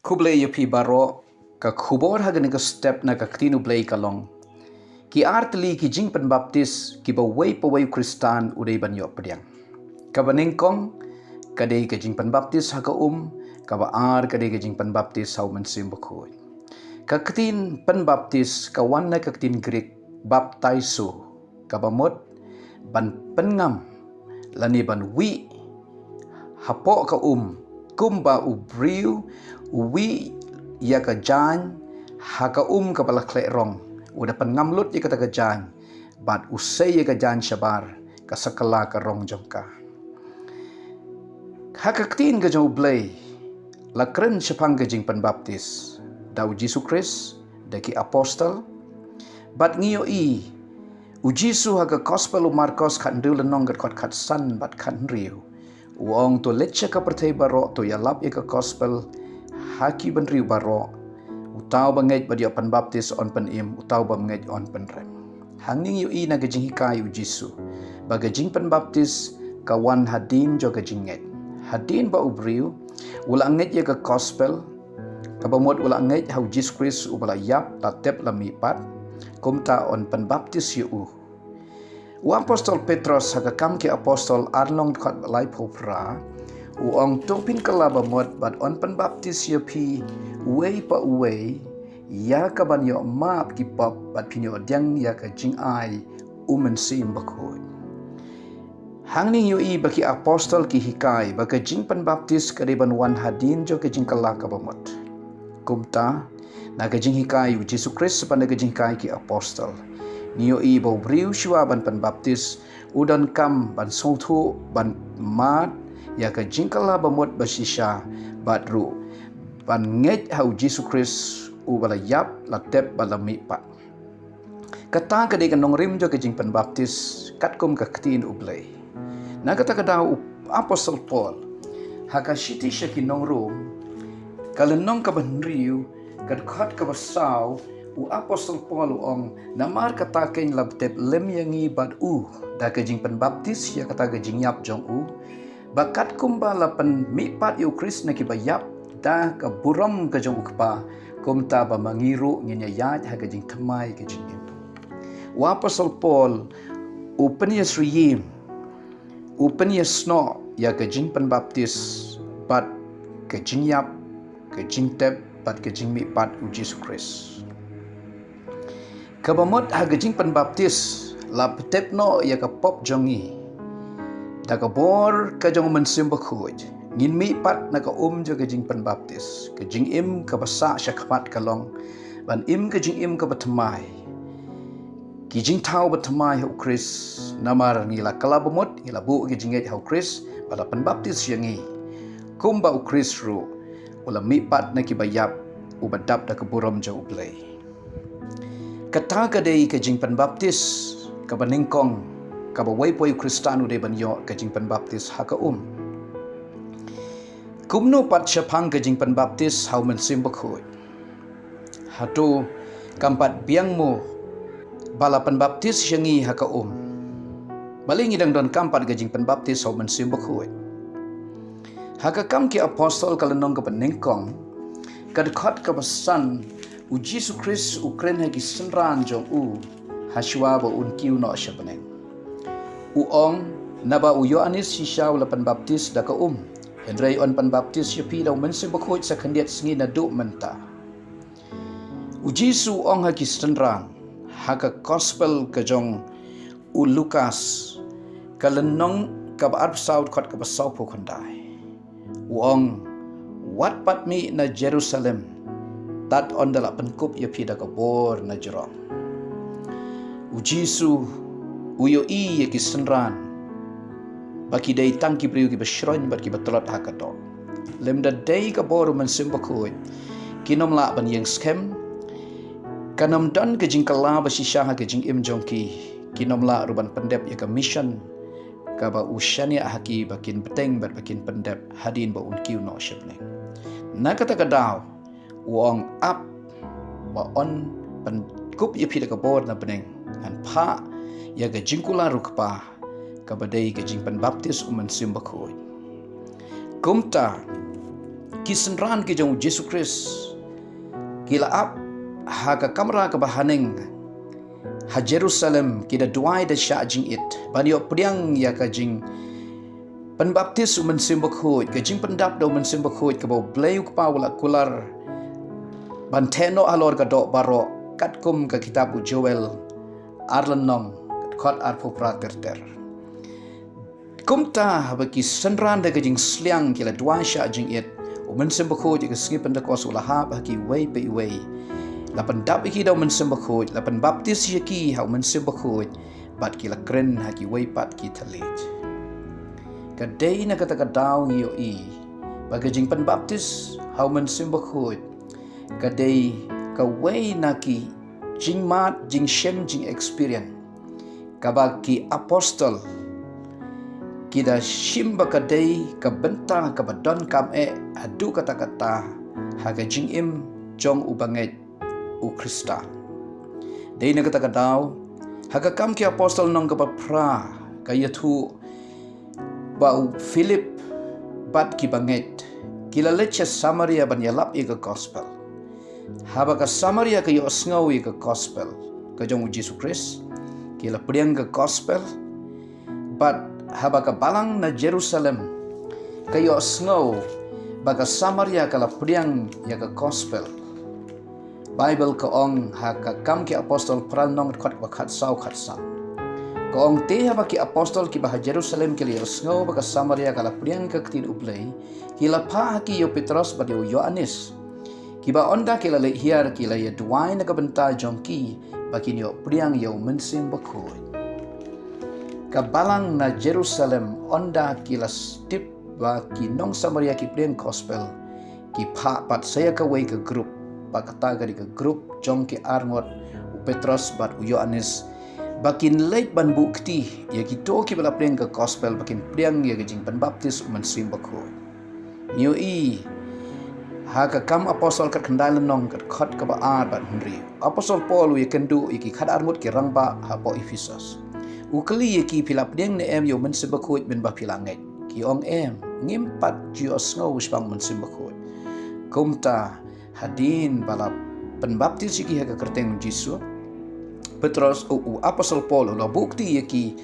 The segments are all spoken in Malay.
Kublay yopi baro ka khubor hagan ka step na ka ktinu blay kalong. Ki artli ki jing pen baptis ki ba way pa way kristan uday banyo pediang. Ka banengkong kadai ka jing pen baptis ha ka ka ba ar kadai ka jing pen baptis hau mensim bakhoy. Ka ktin pen baptis ka wan na ka ktin Greek baptizo ka ba mod ban pengam lani ban wi hapo ka kumba ubriu uwi ya ka jan haka ka pala rong udah pengam lut ya kata ka jan bat usai ya ka jan syabar ka sakala ka rong jongka haka ktin ka jong blay la kren syapang ka jing penbaptis dau Jesu Kris daki apostol bat ngiyo ujisu haka gospel Marcos kan dul nong kat san bat kan riu uang to lecce ka pertai baro to ya lap ya ka gospel haki ban riu baro utau bangai badia pan baptis on pen utau bangai on pen rem hangning yu na gajing hikai ujisu bagajing pen baptis kawan hadin jo gajing nget hadin ba ubriu ulang nget ya ka gospel kabamot ulang nget hau Jesus Christ ubala yap tatep lami pat kumta on pen baptis yu apostol Petrus hakakam ki apostol arlong kat lai popra uang topin kalaba mod bat on pen baptis ya pi way pa way ya ka ban yo map ki pop bat pinyo dyang ya ka jing ai sim bakhoy hangning yo baki apostol ki hikai baka jing pen baptis kariban wan hadin jo ka jing kalaka bamot kumta na ka jing hikai Jesus Christ pan ka jing hikai ki apostol niyo bau briu shua ban pen baptis udan kam ban songthu ban mat ya ka jingkala bamot basisha batru ban nget hau Jesus Christ ubala yap latep balami pat kata ka de kanong rim jo ka jing pen baptis katkum ka ktin ublay na kata ka daw apostol Paul haka shiti shakinong rum kalenong ka ban riu kad khat ka basaw apostol Paul namar kata kain labtep lem yangi bad da kajing pen baptis ya kata kajing yap jong bakat kumba lapan mipat yu Kris na kibayap da ka buram kajong ukpa kumta ba mangiru nginya yat ha kajing tamay kajing ito apostol Paul upenya sriyim upenya sno ya kajing pen baptis bat kajing yap kajing tep bat kajing mipat Jesus Kris kabamot hagajing penbaptis la petepno ya ka pop jongi da ka bor ka jong mensim bakhuj ngin mi pat na ka jo gajing penbaptis kajing ka basa syakmat kalong ban ka jing ka batmai kijing tau batmai hu Kris namar ngila kalabamot ngila bu gajing hu Kris bala penbaptis yangi kumba u Kris ru ula mi pat na kibayap ubadap da ka burom jo ublay kata kadai ka jing penbaptis ka baningkong ka baway po yu kristano de banyo ka jing penbaptis haka kumno pat syapang ka jing penbaptis hau mensim bakhoy hatu kampat biang mo bala penbaptis yangi haka baling idang don kampat ka jing penbaptis hau mensim bakhoy haka kam ki apostol kalenong ka baningkong kadkhat ka basan Jesus Kris ukren hagi senran jong haswa ba kiu no syabaneng uong naba Yohanes sisya wala penbaptis da ka Henry on penbaptis yapi daw mense bakhoy sa kandiat singi na do menta Jesu ong hagi senran haka gospel ka jong Lukas kalenong ka ba saud khat ka basaw po kandai uong wat pat mi na Jerusalem tat on dala penkup ya pida ka bor na jerong ujisu uyo ya kisenran baki day tangki priu ki bashron bat ki batlat hakato lemda day ka bor man simbakoy kinom la ban yang skem kanam dan ke jingkala basisha ha ke jing jongki kinom la ruban pendep ya ka mission ka ba ushania haki bakin beteng bat bakin pendep hadin ba unkiu no shepne na kata ka daw uang up ba on pen kup ya pida ka bor na beneng an pa ya ga jingkula rukpa ka badai ga jing pen baptis sim bakhoy kumta kisenran ki jong Jesus Christ kila ap haga kamera ke bahaning ha Jerusalem kida duai da sya jing it banyo priang ya ka jing penbaptis umen simbok hoi ke jing pendap do men simbok hoi ke bau bleu ke pawla kular banteno alor ka do baro katkum ke kitab Joel arlenong kot arpo praterter kumta bagi senran da ke jing sliang kila duai sya jing it umen simbok hoi ke singi pendakos ulaha bagi wei pe wei lapan dap iki daw mensembakhoy lapan baptis iki haw mensembakhoy bat kila kren haki way pat ki talit kadai na kata daw ngiyo i bagajing panbaptis haw mensembakhoy kadai ka way na ki jing mat jing shem jing experience kabag ki apostol kida shimba kadai ka benta ka badon kam adu kata-kata haga jing im jong ubanget u Krista. Dei na kata daw hagakam ki apostol nong kapapra kaya tu bau Philip bat ki banget kilalet siya Samaria ban yalap iga gospel. Haba ka Samaria kayo asngaw iga gospel kajong Jesus Christ kila priang ka gospel bat haba ka balang na Jerusalem kayo asngaw baga Samaria kala priang yaga gospel. Bible kaong haka kam ki apostol pral nong kot wakat sau khatsam kaong te haba ki apostol ki bah Jerusalem ki lios ngo baka Samaria kala priang ka ktin uplay kila pa ki yo Petros ba yo Yohanes ki ba onda kila le hiar kila ya duai na kabenta jongki baki yo priang yo mensim bakoy ka balang na Jerusalem onda kila stip ba ki nong Samaria ki priang gospel ki pa pat saya ka way ka group pakata gadi ke grup jong ke arngot u Petros bat u Yohanes bakin late ban bukti ya kito ki bala preng ke gospel bakin priang ya gejing pan baptis men sim bakho yo i ha ka kam apostol kat kendal nong kat khot ka ba ar bat henry apostol Paul ye kendu iki khat arngot ki rangba ha po Ephesus u kli ye ki pilap deng ne em yo men sim bakho ben ba pilanget ki ong em ngimpat jios ngau spang men sim bakho kumta hadin bala penbaptis iki haga kerteng Jisu Petros u apostol Paul la bukti yaki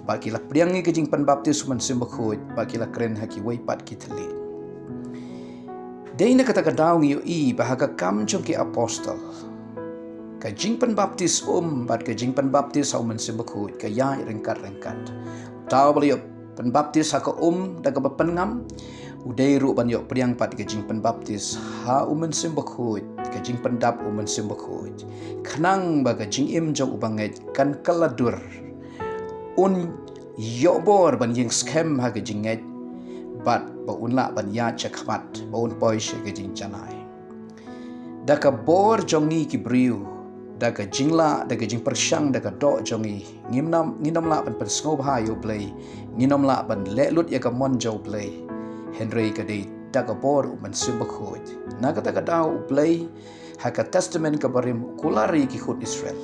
baki la priangi kejing penbaptis men simbakhoy baki la kren haki waipat kitali deina kata kadaw ngiyo i bahaga kam jong ki apostol kajing penbaptis bat kajing penbaptis au men simbakhoy kaya rengkat taw bali penbaptis haka daga penngam udai ru ban yok priang pat kajing penbaptis ha umen simbakhoy kajing pendap umen simbakhoy khnang ba kajing im jong ubanget kan kaladur un yobor ban yeng scam ha kajing nget bat ba unla ban ya chakmat ba un poi she kajing chanai daka bor jongi ki briu daka jingla daka jing persyang daka do jongi nginam la ban persngov ha yo play nginom la ban lelut ya ka mon jo play Henry kadai dagabor uman simbakhoy nagata daw play haka testament kabarim kulari ki khut Israel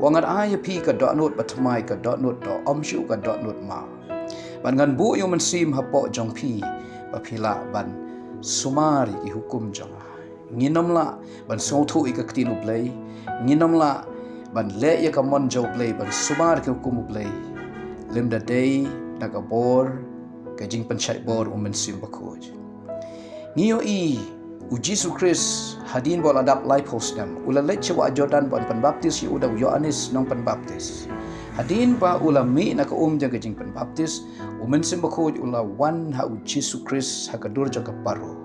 wangat aya pi ka dotnot batmai ka dotnot do omshu ka dotnot ma ban ngan bu yo man sim hapo jong pi bapila ban sumari ki hukum jong nginom la ban sothu i ka ktinu play nginom la ban le ya ka mon jo play ban sumar ki hukum play limda day dagabor kajing pencai bor umen simbakhoy ngiyo i u Jesus Christ hadin bol adap life host nam ula let cewa Jordan bon penbaptis yu udah Yohanes nong penbaptis hadin ba ula mi na ka jaga kajing penbaptis umen simbakhoy ula wan ha u Jesus Christ ha kadur jaga paru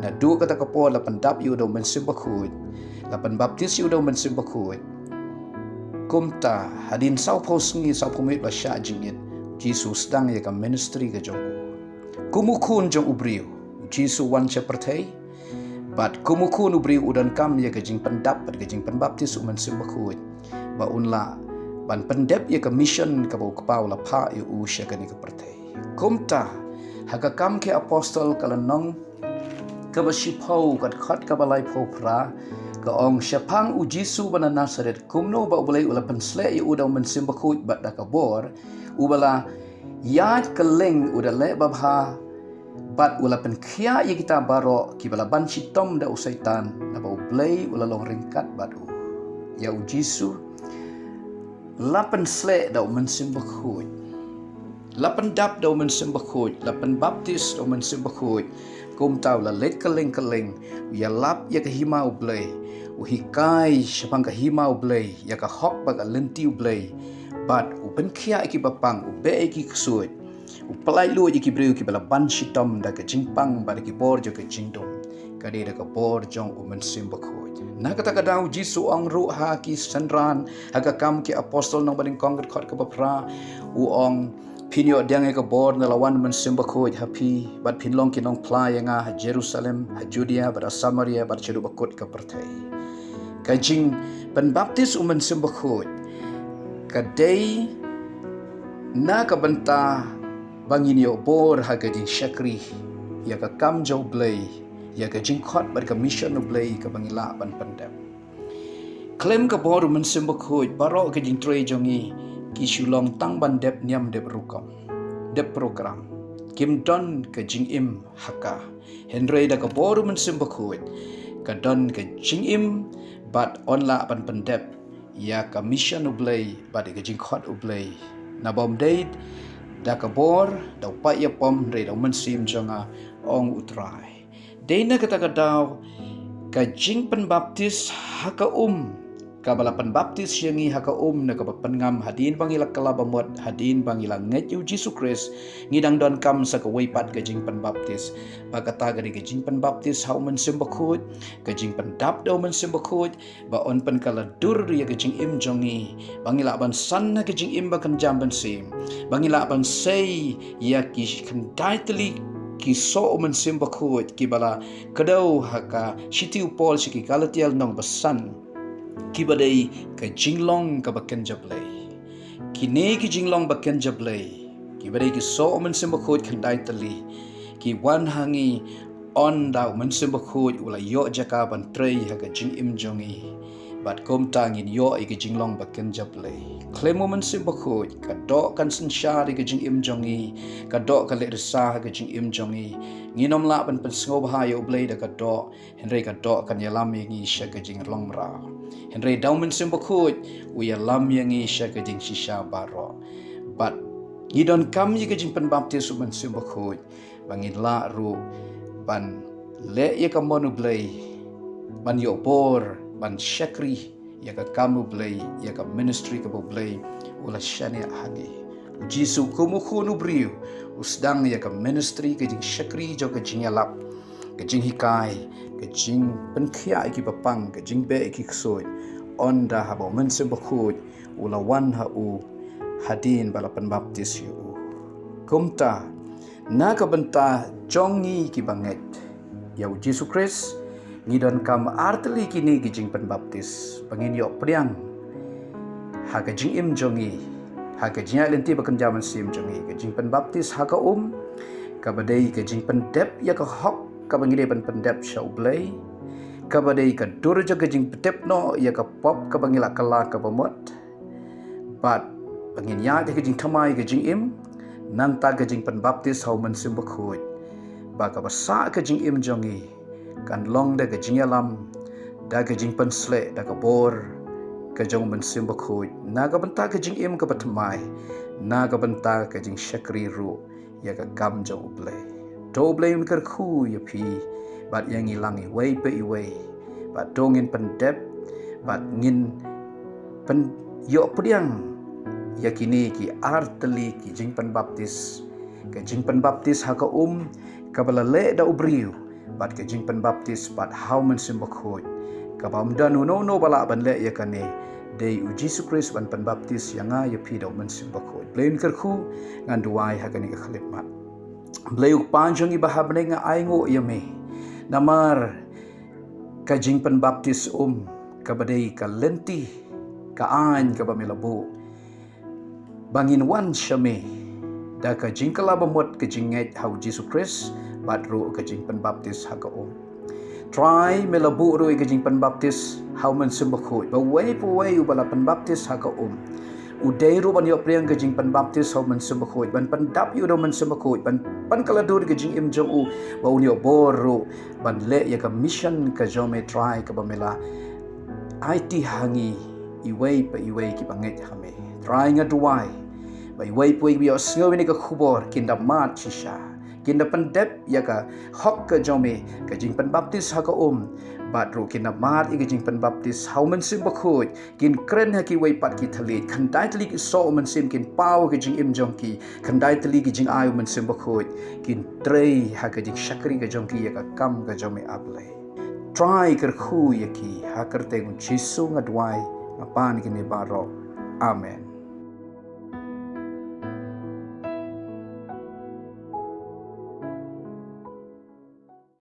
na du kata kapo la pendap yu udah umen simbakhoy la penbaptis yu udah umen simbakhoy kumta hadin sau pos ngi sau pumit ba sya jingit Jesus dang ya ka ministry ka jong kumukun jong ubriu Jisu wan seperti bat kumukun ubriu udan kam ya kajing pendap bat kajing penbaptis uman simbakhoy ba unla ban pendep ya ka mission ka bau kapau la pa yu usya ka ni ka pertai kumta haga kam ke apostol kalanong ka ba shipau kat khat ka balai pho pra ka ong syapang u Jisu bana Nazaret kumno ba ulai ula pensle yu udaw man simbakhoy bat da ka bor ubala yat keleng udah le babha Bat ula penkia ya kita baro ki bala ban citom da usaitan na bau blay ula long ringkat batu. Ya ujisu lapan slek da mensimbakhuj. Lapan dap da mensimbakhuj, lapan baptis da mensimbakhuj. Kum tau la let keleng ya lap ya kahima ublay. Uhikai syapang kahima ublay, ya kahok baga lenti ublay. Bat upenkia iki bapang ube iki kesuj. Upalai lu iki breu ki bala ban shitom da ke jingpang ba ki bor jo ke jingdom. Kadi da ke bor jong mensimbakhuj. Na kata kadau Jisu ang ru ha ki sanran haga kam ki apostol nang baling kongret khot ke bapra uong pinyo diang ke bor na lawan mensimbakhuj hapi bat pinlong ki nong play nga ha Jerusalem ha Judea ba Samaria ba chedu bakut ke pertai. Kajing penbaptis mensimbakhuj. Kadai na kabanta bangin yo bor haga jing syakri ya ka kam jau blay ya ka jing khot bar ka mission no blay ka bangila ban pandap claim ka bor mensimbakhuj baro ka jing tre jongi ki shulong tang ban dep niam dep rukam dep program kim don ka jing im haka henry da ka bor mensimbakhuj ka don ka jing im bat onla ban pandap ya ka mission no blay bat ka jing khot blay na bom date da kabor da upai ya pom re da mensim jonga ong utrai deina kata kadau ka jing penbaptis haka ka bala penbaptis yangi haka na ka pengam hadin bangila kala bamot hadin bangila nget yu Jisu Kris ngidang don kam sa ka weipat ka jing penbaptis bagata ga ka jing penbaptis hau mensimbakhuj ka jing pendap da mensimbakhuj ba on pen kala dur ya ka jing im jongi bangila ban san na ka jing im ba kan jam ban sim bangila ban sei ya ki kan daitli ki so mensimbakhuj ki bala kadau haka shitiu pol siki kalatial nong basan ki badai ka jinglong ka baken jablay ki ne ki jinglong baken jablay ki badai ki so mensimbakhuj kan daitli ki wan hangi on da mensimbakhuj ula yo jaka ban trei ha ka jing im jongi bat kom tangin yo i ka jinglong baken jablay klemo mensimbakhuj ka do kan sensyari ka jing im jongi ka do ka le resa ka jing im jongi nginom la ban pensngo bahayo blay da ka do henry ka do kan yalam ngi sha ka jing long ra henry daw mensimbakhuj u yalam ngi sha ka jing shisha baro bat ngidon kam yi ka jing penbaptis mensimbakhuj bangin la ru ban le ya ka monu blay ban yo bor ban syakri ya ka kamu blay ya ka ministry ka blay ula syania hangi Jisu kumukhunu briu usdang ya ka ministry ka jing syakri jo ka jing yalap ka jing hikai ka jing penkhia ki papang ka jing be ki ksoy onda habo mensimbakhuj ula wan ha u hadin bala penbaptis yu kumta na ka benta jongi ki banget ya Jisu Kris ngidon kam arteli kini gijing penbaptis pangin yo priang ha ka jing im jongi ha ka jing lenti bakan jaman sim jongi ka jing penbaptis ha ka ka badai ka jing pendep ya ka hok ka bangide pendep shaublay ka badai ka durja ka jing pendep no ya ka pop ka bangila kala ka bamot bat pangin ya ka jing thamai ka jing im nang ta ka jing penbaptis hau mensimbakhuj ba ka basa ka jing im jongi kan long da ka jing yalam da ka jing pensle da ka bor ka jong mensimbakhuj na ka benta ka jing im ka patmai na ka benta ka jing syakri ru ya ka kam jong ublay to ublay un kar khu ya pi bat yang ilangi wei pe i wei bat dongin pendep bat ngin pen yo priang yakini ki arteli ki jing penbaptis ka jing penbaptis ha ka ka bala le da ubriu bat ka jing penbaptis bat hau mensimbakhuj ka bam danu no bala ban le ya kane dei u Jisu Kris ban penbaptis yanga ya pi da mensimbakhuj blain kerku ngan duai ha kane ka khalimat blayu panjang i bahabne nga aingo yame namar ka jing penbaptis ka badai ka lenti ka an ka bamilabu bangin wan syame da ka jing kala bamot ka jinget hau Jisu Kris bat ru ka jing penbaptis ha ka try melabu ru ka jing penbaptis hau mensimbakhuj ba wei pu wei bala penbaptis ha ka udai ro ban yo priang ke jing pan baptis ho man sembakoi ban pandap yo do man sembakoi pan kaladur ke jing im jong u ba unyo boru ban le ya ka mission ka jome try ka bamela IT hangi iway pa iway ki panget kami try nga duwai ba iway po yo sngo ni ka khubor kinda mat chisha kinda pandep ya ka hok ka jome ka jing pan baptis ha ka bat ro kinda mat i ka jing pan baptis how man sim bakhoi kin kren ha ki way pat ki thalit khandai tali ki so man sim kin pau ka jing im jong ki khandai tali ki jing ayu man sim bakhoi kin trei ha ka jing shakri ka jong ki ya ka kam ka jome aple try ker khu ya ki ha kar te gun chisu ngadwai apan ki ne baro amen.